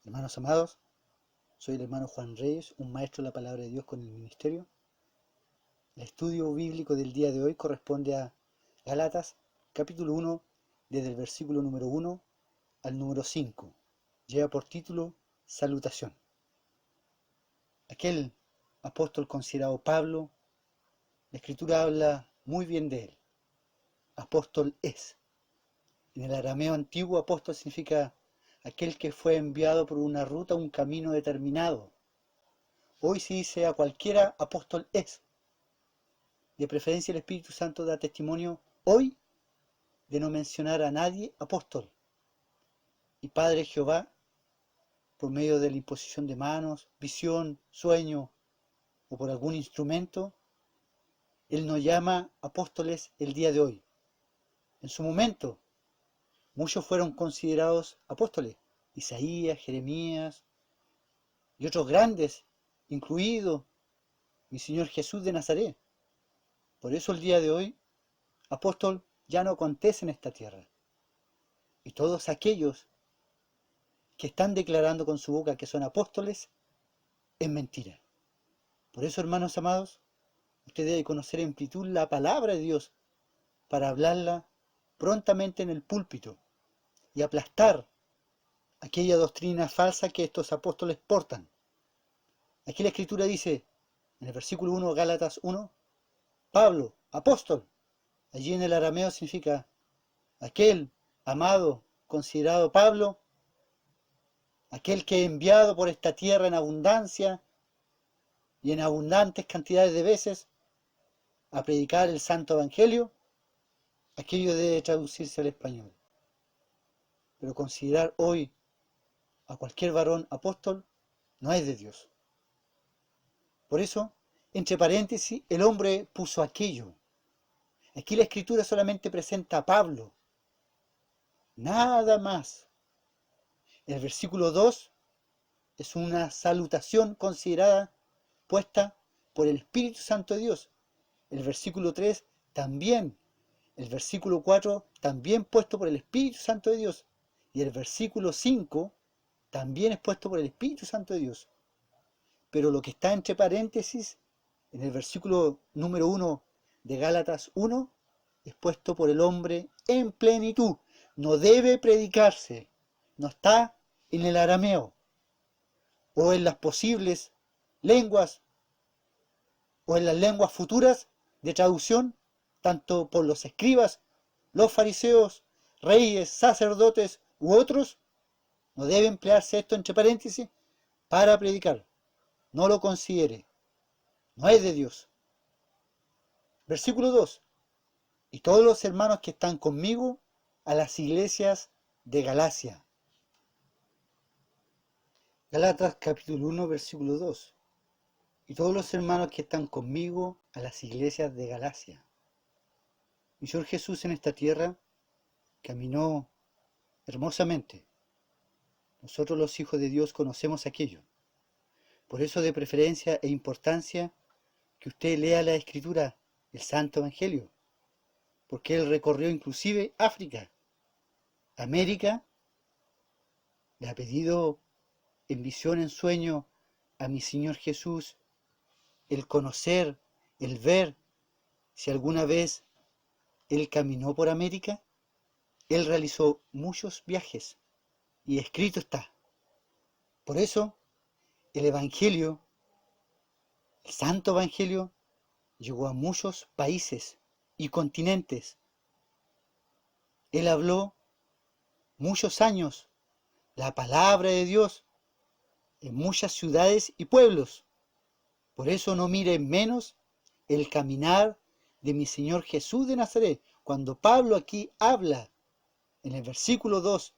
Hermanos amados, soy el hermano Juan Reyes, un maestro de la palabra de Dios con el ministerio. El estudio bíblico del día de hoy corresponde a Gálatas, capítulo 1, desde el versículo número 1 al número 5. Lleva por título Salutación. Aquel apóstol considerado Pablo, la Escritura habla muy bien de él. Apóstol es. En el arameo antiguo, apóstol significa aquel que fue enviado por una ruta, un camino determinado. Hoy se dice a cualquiera apóstol es. De preferencia el Espíritu Santo da testimonio hoy de no mencionar a nadie apóstol. Y Padre Jehová, por medio de la imposición de manos, visión, sueño o por algún instrumento, Él nos llama apóstoles el día de hoy. En su momento, muchos fueron considerados apóstoles. Isaías, Jeremías y otros grandes, incluido mi Señor Jesús de Nazaret. Por eso el día de hoy, apóstol ya no acontece en esta tierra. Y todos aquellos que están declarando con su boca que son apóstoles, es mentira. Por eso, hermanos amados, usted debe conocer en amplitud la palabra de Dios para hablarla prontamente en el púlpito y aplastar aquella doctrina falsa que estos apóstoles portan. Aquí la Escritura dice, en el versículo 1, Gálatas 1, Pablo, apóstol. Allí en el arameo significa aquel amado, considerado Pablo, aquel que es enviado por esta tierra en abundancia y en abundantes cantidades de veces a predicar el Santo Evangelio. Aquello debe traducirse al español. Pero considerar hoy a cualquier varón apóstol no es de Dios. Por eso, entre paréntesis, el hombre puso aquello. Aquí la Escritura solamente presenta a Pablo. Nada más. El versículo 2 es una salutación considerada, puesta por el Espíritu Santo de Dios. El versículo 3 también. El versículo 4 también puesto por el Espíritu Santo de Dios. Y el versículo 5 también es puesto por el Espíritu Santo de Dios. Pero lo que está entre paréntesis, en el versículo número 1 de Gálatas 1, es puesto por el hombre en plenitud. No debe predicarse. No está en el arameo o en las posibles lenguas o en las lenguas futuras de traducción, tanto por los escribas, los fariseos, reyes, sacerdotes u otros. No debe emplearse esto entre paréntesis para predicar. No lo considere. No es de Dios. Versículo 2. Y todos los hermanos que están conmigo a las iglesias de Galacia. Gálatas capítulo 1, versículo 2. Y todos los hermanos que están conmigo a las iglesias de Galacia. Mi Señor Jesús en esta tierra caminó hermosamente. Nosotros los hijos de Dios conocemos aquello. Por eso de preferencia e importancia que usted lea la Escritura, el Santo Evangelio, porque Él recorrió inclusive África, América, le ha pedido en visión, en sueño a mi Señor Jesús el conocer, el ver si alguna vez Él caminó por América. Él realizó muchos viajes y escrito está. Por eso el Evangelio, el Santo Evangelio, llegó a muchos países y continentes. Él habló muchos años la palabra de Dios en muchas ciudades y pueblos. Por eso no mire menos el caminar de mi Señor Jesús de Nazaret. Cuando Pablo aquí habla en el versículo 2,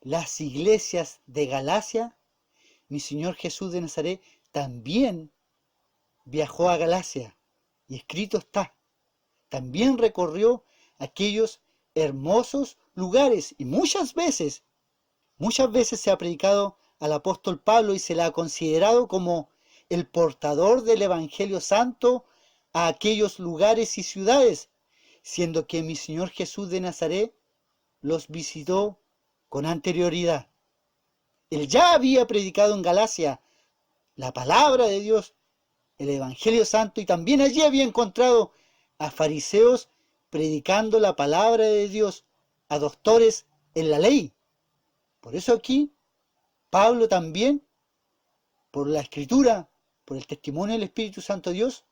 las iglesias de Galacia, mi Señor Jesús de Nazaret también viajó a Galacia y escrito está. También recorrió aquellos hermosos lugares y muchas veces se ha predicado al apóstol Pablo y se le ha considerado como el portador del Evangelio Santo a aquellos lugares y ciudades, siendo que mi Señor Jesús de Nazaret los visitó con anterioridad. Él ya había predicado en Galacia la palabra de Dios, el Evangelio Santo, y también allí había encontrado a fariseos predicando la palabra de Dios, a doctores en la ley. Por eso aquí Pablo también, por la Escritura, por el testimonio del Espíritu Santo de Dios,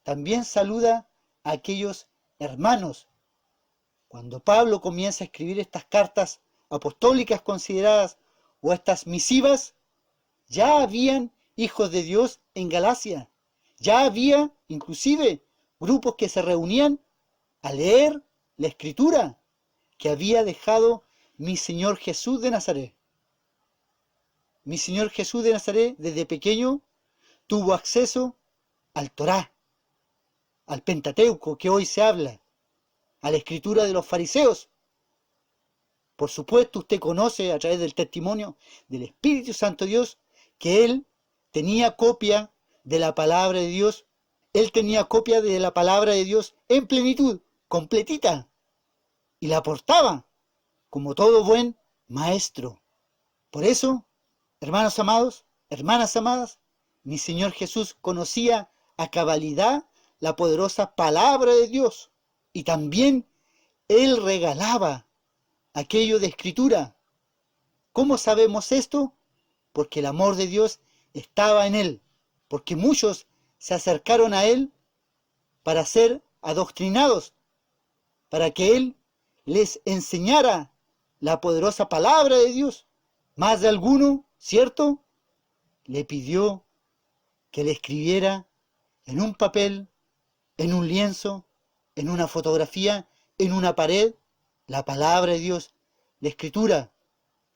también saluda a aquellos hermanos. Cuando Pablo comienza a escribir estas cartas apostólicas consideradas o estas misivas, ya habían hijos de Dios en Galacia. Ya había inclusive grupos que se reunían a leer la Escritura que había dejado mi Señor Jesús de Nazaret. Mi Señor Jesús de Nazaret desde pequeño tuvo acceso al Torá, al Pentateuco que hoy se habla, a la Escritura de los fariseos. Por supuesto, usted conoce a través del testimonio del Espíritu Santo de Dios que él tenía copia de la palabra de Dios. Él tenía copia de la palabra de Dios en plenitud, completita, y la aportaba como todo buen maestro. Por eso, hermanos amados, hermanas amadas, mi Señor Jesús conocía a cabalidad la poderosa palabra de Dios, y también él regalaba aquello de Escritura. ¿Cómo sabemos esto? Porque el amor de Dios estaba en él, porque muchos se acercaron a él para ser adoctrinados, para que él les enseñara la poderosa palabra de Dios. Más de alguno, ¿cierto?, le pidió que le escribiera en un papel, en un lienzo, en una fotografía, en una pared, la palabra de Dios, la Escritura,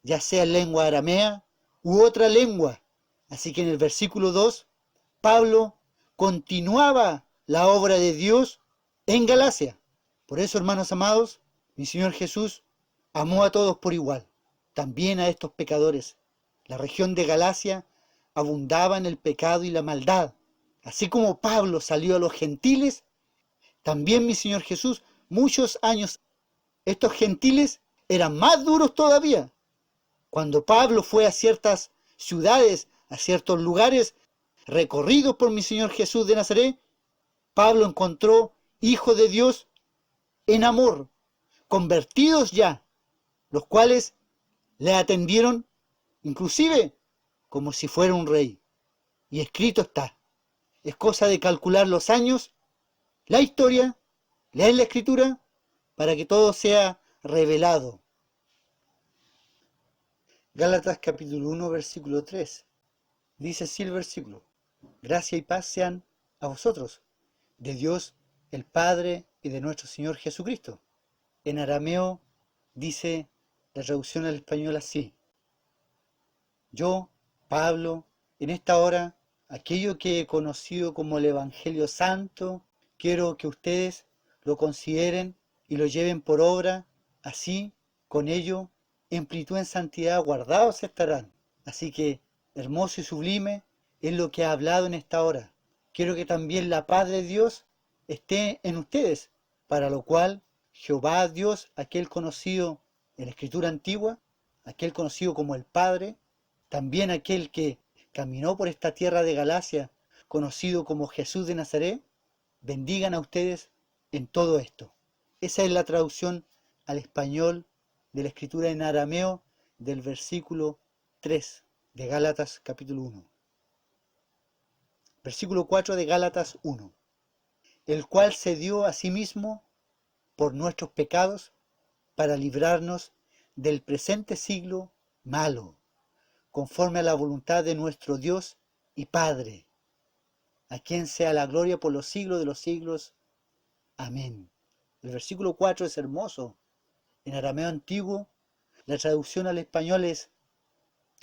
ya sea en lengua aramea u otra lengua. Así que en el versículo 2, Pablo continuaba la obra de Dios en Galacia. Por eso, hermanos amados, mi Señor Jesús amó a todos por igual, también a estos pecadores. La región de Galacia abundaba en el pecado y la maldad. Así como Pablo salió a los gentiles, también mi Señor Jesús, muchos años, estos gentiles eran más duros todavía. Cuando Pablo fue a ciertas ciudades, a ciertos lugares recorridos por mi Señor Jesús de Nazaret, Pablo encontró hijos de Dios en amor, convertidos ya, los cuales le atendieron inclusive como si fuera un rey. Y escrito está. Es cosa de calcular los años, la historia, leer la Escritura, para que todo sea revelado. Gálatas capítulo 1, versículo 3. Dice así el versículo: gracia y paz sean a vosotros, de Dios el Padre y de nuestro Señor Jesucristo. En arameo dice la traducción al español así: yo, Pablo, en esta hora, aquello que he conocido como el Evangelio Santo, quiero que ustedes lo consideren y lo lleven por obra, así, con ello, en plenitud en santidad guardados estarán. Así que, hermoso y sublime es lo que ha hablado en esta hora. Quiero que también la paz de Dios esté en ustedes, para lo cual Jehová Dios, aquel conocido en la Escritura antigua, aquel conocido como el Padre, también aquel que caminó por esta tierra de Galacia, conocido como Jesús de Nazaret, bendigan a ustedes en todo esto. Esa es la traducción al español de la Escritura en arameo del versículo 3 de Gálatas capítulo 1. Versículo 4 de Gálatas 1. El cual se dio a sí mismo por nuestros pecados para librarnos del presente siglo malo, conforme a la voluntad de nuestro Dios y Padre, a quien sea la gloria por los siglos de los siglos. Amén. El versículo 4 es hermoso. En arameo antiguo, la traducción al español es: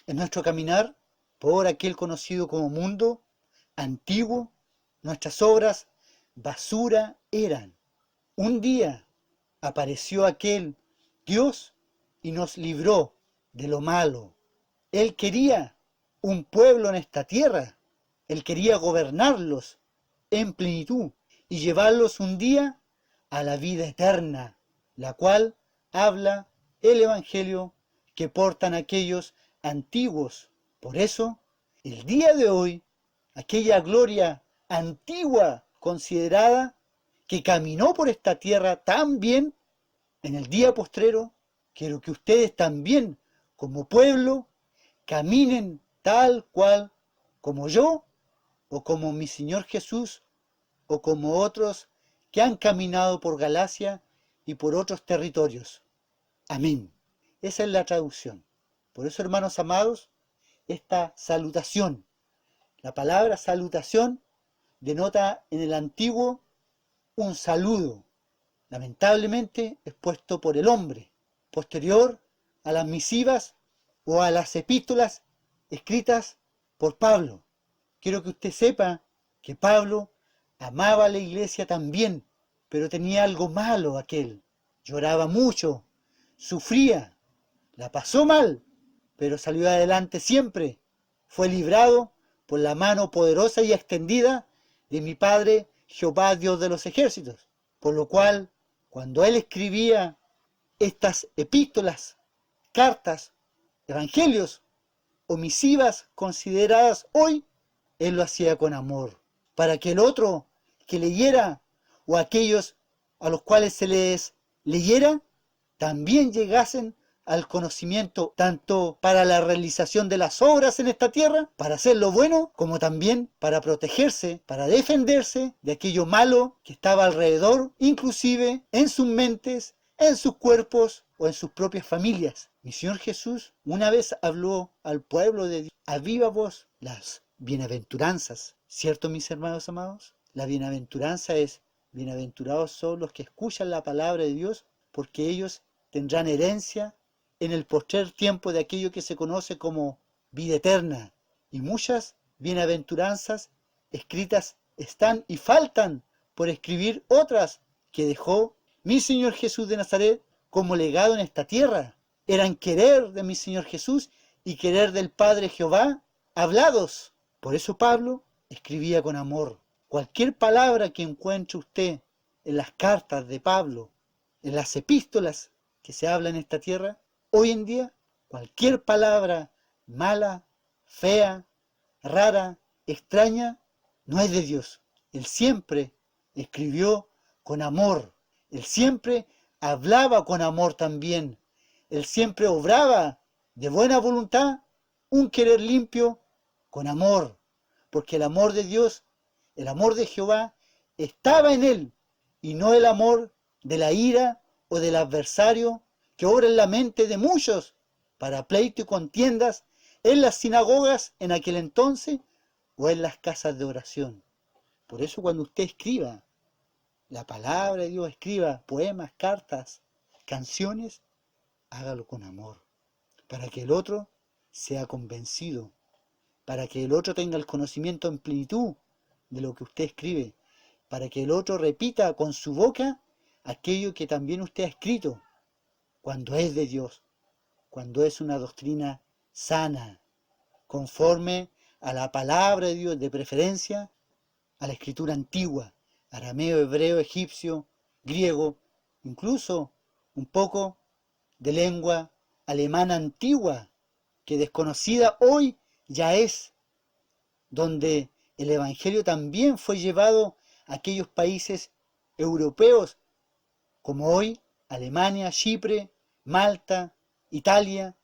en nuestro caminar por aquel conocido como mundo antiguo, nuestras obras basura eran. Un día apareció aquel Dios y nos libró de lo malo. Él quería un pueblo en esta tierra. Él quería gobernarlos en plenitud y llevarlos un día a la vida eterna, la cual habla el Evangelio que portan aquellos antiguos. Por eso, el día de hoy, aquella gloria antigua considerada que caminó por esta tierra tan bien, en el día postrero, quiero que ustedes también, como pueblo, caminen tal cual como yo, o como mi Señor Jesús, o como otros que han caminado por Galacia y por otros territorios. Amén. Esa es la traducción. Por eso, hermanos amados, esta salutación, la palabra salutación, denota en el antiguo un saludo, lamentablemente expuesto por el hombre, posterior a las misivas o a las epístolas escritas por Pablo. Quiero que usted sepa que Pablo amaba a la iglesia también, pero tenía algo malo aquel. Lloraba mucho, sufría, la pasó mal, pero salió adelante siempre. Fue librado por la mano poderosa y extendida de mi Padre Jehová, Dios de los ejércitos. Por lo cual, cuando él escribía estas epístolas, cartas, evangelios o misivas consideradas hoy, él lo hacía con amor, para que el otro que leyera o aquellos a los cuales se les leyera también llegasen al conocimiento tanto para la realización de las obras en esta tierra, para hacer lo bueno, como también para protegerse, para defenderse de aquello malo que estaba alrededor, inclusive en sus mentes, en sus cuerpos o en sus propias familias. Mi Señor Jesús una vez habló al pueblo de Dios a viva voz las bienaventuranzas. ¿Cierto, mis hermanos amados? La bienaventuranza es: bienaventurados son los que escuchan la palabra de Dios, porque ellos tendrán herencia en el postrer tiempo de aquello que se conoce como vida eterna. Y muchas bienaventuranzas escritas están y faltan por escribir otras que dejó mi Señor Jesús de Nazaret como legado en esta tierra. Eran querer de mi Señor Jesús y querer del Padre Jehová hablados. Por eso Pablo escribía con amor. Cualquier palabra que encuentre usted en las cartas de Pablo, en las epístolas que se hablan en esta tierra, hoy en día, cualquier palabra mala, fea, rara, extraña, no es de Dios. Él siempre escribió con amor. Él siempre hablaba con amor también. Él siempre obraba de buena voluntad, un querer limpio, con amor. Porque el amor de Dios, el amor de Jehová, estaba en él, y no el amor de la ira o del adversario que obra en la mente de muchos para pleito y contiendas en las sinagogas en aquel entonces o en las casas de oración. Por eso cuando usted escriba la palabra de Dios, escriba poemas, cartas, canciones, hágalo con amor, para que el otro sea convencido, para que el otro tenga el conocimiento en plenitud de lo que usted escribe, para que el otro repita con su boca aquello que también usted ha escrito, cuando es de Dios, cuando es una doctrina sana, conforme a la palabra de Dios, de preferencia a la escritura antigua, arameo, hebreo, egipcio, griego, incluso un poco de lengua alemana antigua, que desconocida hoy ya es, donde el Evangelio también fue llevado a aquellos países europeos, como hoy Alemania, Chipre, Malta, Italia,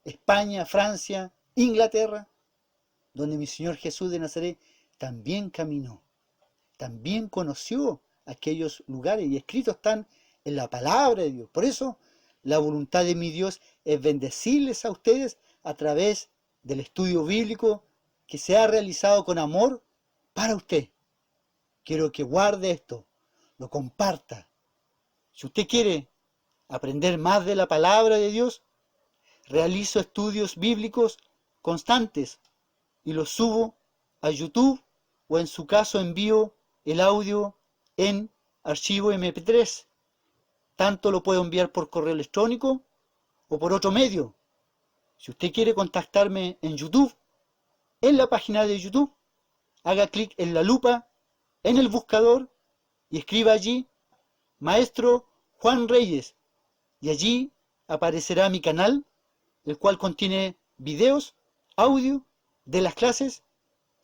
España, Francia, Inglaterra, donde mi Señor Jesús de Nazaret también caminó, también conoció aquellos lugares y escritos están en la palabra de Dios. Por eso la voluntad de mi Dios es bendecirles a ustedes a través del estudio bíblico que se ha realizado con amor para usted. Quiero que guarde esto, lo comparta. Si usted quiere aprender más de la palabra de Dios, realizo estudios bíblicos constantes y los subo a YouTube, o en su caso envío el audio en archivo MP3. Tanto lo puedo enviar por correo electrónico o por otro medio. Si usted quiere contactarme en YouTube, en la página de YouTube, haga clic en la lupa, en el buscador, y escriba allí Maestro Juan Reyes, y allí aparecerá mi canal, el cual contiene videos, audio de las clases,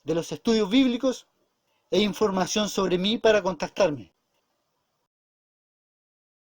de los estudios bíblicos e información sobre mí para contactarme.